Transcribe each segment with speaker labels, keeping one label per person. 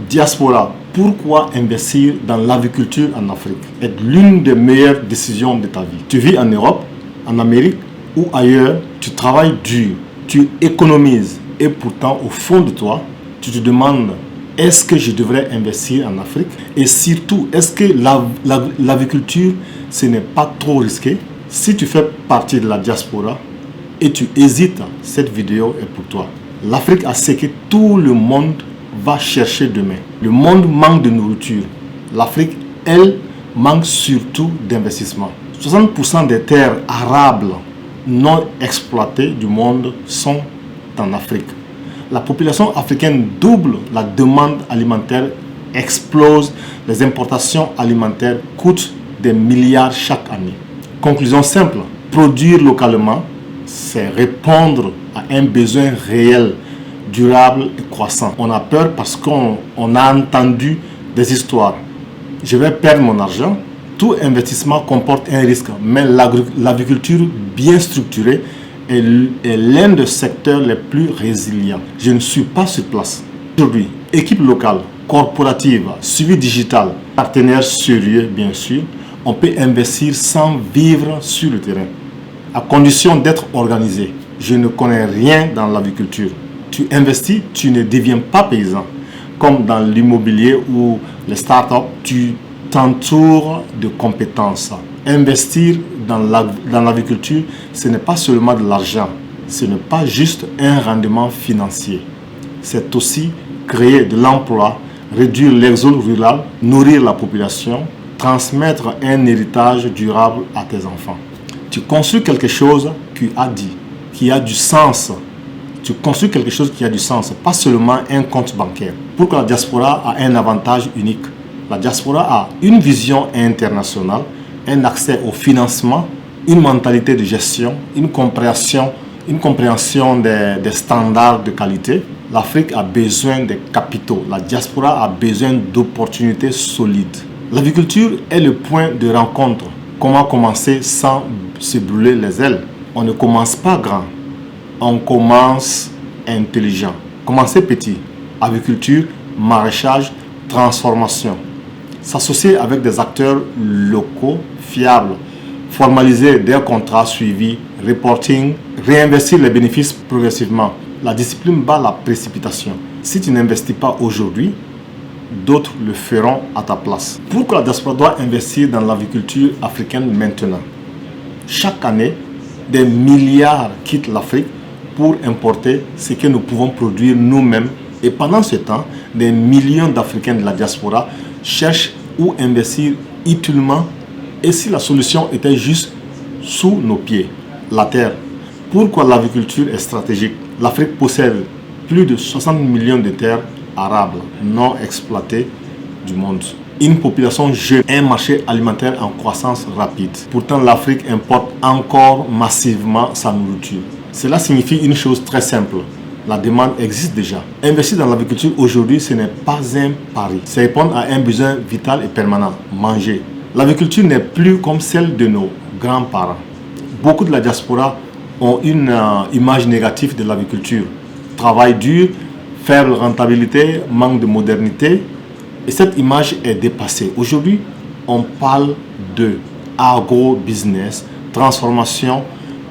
Speaker 1: Diaspora, pourquoi investir dans l'aviculture en Afrique est l'une des meilleures décisions de ta vie. Tu vis en Europe, en Amérique ou ailleurs, tu travailles dur, tu économises et pourtant au fond de toi, tu te demandes est-ce que je devrais investir en Afrique et surtout est-ce que l'aviculture ce n'est pas trop risqué. Si tu fais partie de la diaspora et tu hésites, cette vidéo est pour toi. L'Afrique a ce que tout le monde va chercher demain. Le monde manque de nourriture. L'Afrique, elle, manque surtout d'investissement. 60% des terres arables non exploitées du monde sont en Afrique. La population africaine double, la demande alimentaire explose, les importations alimentaires coûtent des milliards chaque année. Conclusion simple, produire localement, c'est répondre à un besoin réel, durable et croissant. On a peur parce qu'on a entendu des histoires. Je vais perdre mon argent. Tout investissement comporte un risque, mais l'aviculture bien structurée est l'un des secteurs les plus résilients. Je ne suis pas sur place. Aujourd'hui, équipe locale, corporative, suivi digital, partenaires sérieux bien sûr, on peut investir sans vivre sur le terrain, à condition d'être organisé. Je ne connais rien dans l'aviculture. Tu investis, tu ne deviens pas paysan. Comme dans l'immobilier ou les startups, tu t'entoures de compétences. Investir dans l'aviculture, ce n'est pas seulement de l'argent, ce n'est pas juste un rendement financier. C'est aussi créer de l'emploi, réduire l'exode rural, nourrir la population, transmettre un héritage durable à tes enfants. Tu construis quelque chose qui a du sens. Tu construis quelque chose qui a du sens, pas seulement un compte bancaire. Pourquoi la diaspora a un avantage unique? La diaspora a une vision internationale, un accès au financement, une mentalité de gestion, une compréhension des standards de qualité. L'Afrique a besoin de capitaux. La diaspora a besoin d'opportunités solides. L'agriculture est le point de rencontre. Comment commencer sans se brûler les ailes? On ne commence pas grand, on commence intelligent. Commencez petit. Agriculture, maraîchage, transformation. S'associer avec des acteurs locaux fiables, formaliser des contrats suivis, reporting, réinvestir les bénéfices progressivement. La discipline bat la précipitation. Si tu n'investis pas aujourd'hui, d'autres le feront à ta place. Pourquoi la diaspora doit investir dans l'agriculture africaine maintenant? Chaque année, des milliards quittent l'Afrique pour importer ce que nous pouvons produire nous-mêmes. Et pendant ce temps, des millions d'Africains de la diaspora cherchent où investir utilement. Et si la solution était juste sous nos pieds, la terre? Pourquoi l'agriculture est stratégique? L'Afrique possède plus de 60 millions de terres arables non exploitées du monde. Une population jeune, un marché alimentaire en croissance rapide. Pourtant, l'Afrique importe encore massivement sa nourriture. Cela signifie une chose très simple. La demande existe déjà. Investir dans l'agriculture aujourd'hui, ce n'est pas un pari. C'est répondre à un besoin vital et permanent, manger. L'agriculture n'est plus comme celle de nos grands-parents. Beaucoup de la diaspora ont une image négative de l'agriculture. Travail dur, faible rentabilité, manque de modernité. Et cette image est dépassée. Aujourd'hui, on parle de agro-business, transformation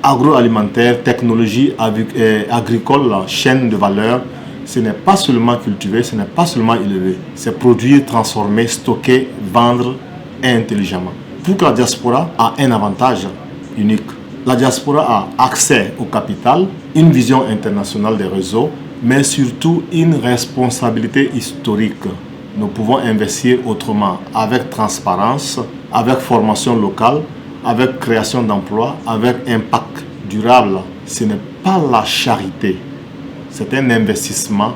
Speaker 1: agroalimentaire, technologie agricole, chaîne de valeur. Ce n'est pas seulement cultiver, ce n'est pas seulement élever. C'est produire, transformer, stocker, vendre intelligemment. Pourquoi la diaspora a un avantage unique? La diaspora a accès au capital, une vision internationale des réseaux, mais surtout une responsabilité historique. Nous pouvons investir autrement, avec transparence, avec formation locale, avec création d'emplois, avec impact durable. Ce n'est pas la charité, c'est un investissement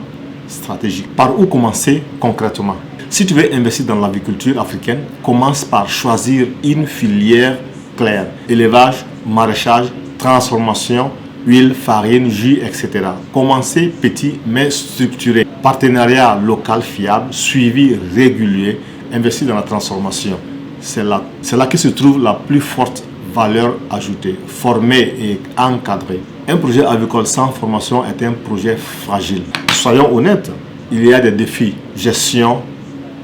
Speaker 1: stratégique. Par où commencer concrètement? Si tu veux investir dans l'agriculture africaine, commence par choisir une filière claire. Élevage, maraîchage, transformation, huile, farine, jus, etc. Commencez petit mais structuré. Partenariat local fiable, suivi régulier, investir dans la transformation. C'est là que se trouve la plus forte valeur ajoutée. Former et encadrer. Un projet agricole sans formation est un projet fragile. Soyons honnêtes, il y a des défis. gestion,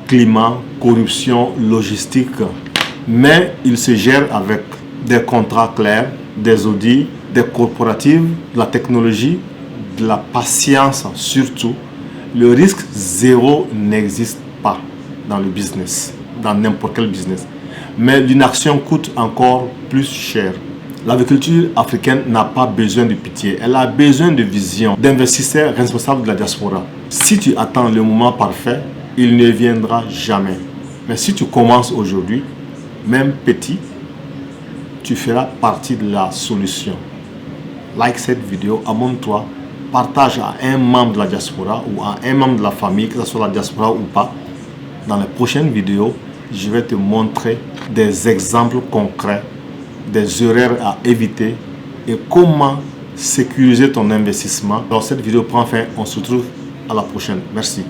Speaker 1: climat, corruption, logistique. Mais il se gère avec des contrats clairs, des audits, des corporatives, de la technologie, de la patience surtout. Le risque zéro n'existe pas dans le business, dans n'importe quel business. Mais l'inaction coûte encore plus cher. L'agriculture africaine n'a pas besoin de pitié, elle a besoin de vision, d'investisseurs responsables de la diaspora. Si tu attends le moment parfait, il ne viendra jamais. Mais si tu commences aujourd'hui, même petit, tu feras partie de la solution. Like cette vidéo, abonne-toi, partage à un membre de la diaspora ou à un membre de la famille, que ce soit la diaspora ou pas. Dans les prochaines vidéos, je vais te montrer des exemples concrets, des erreurs à éviter et comment sécuriser ton investissement. Alors cette vidéo prend fin, on se retrouve à la prochaine. Merci.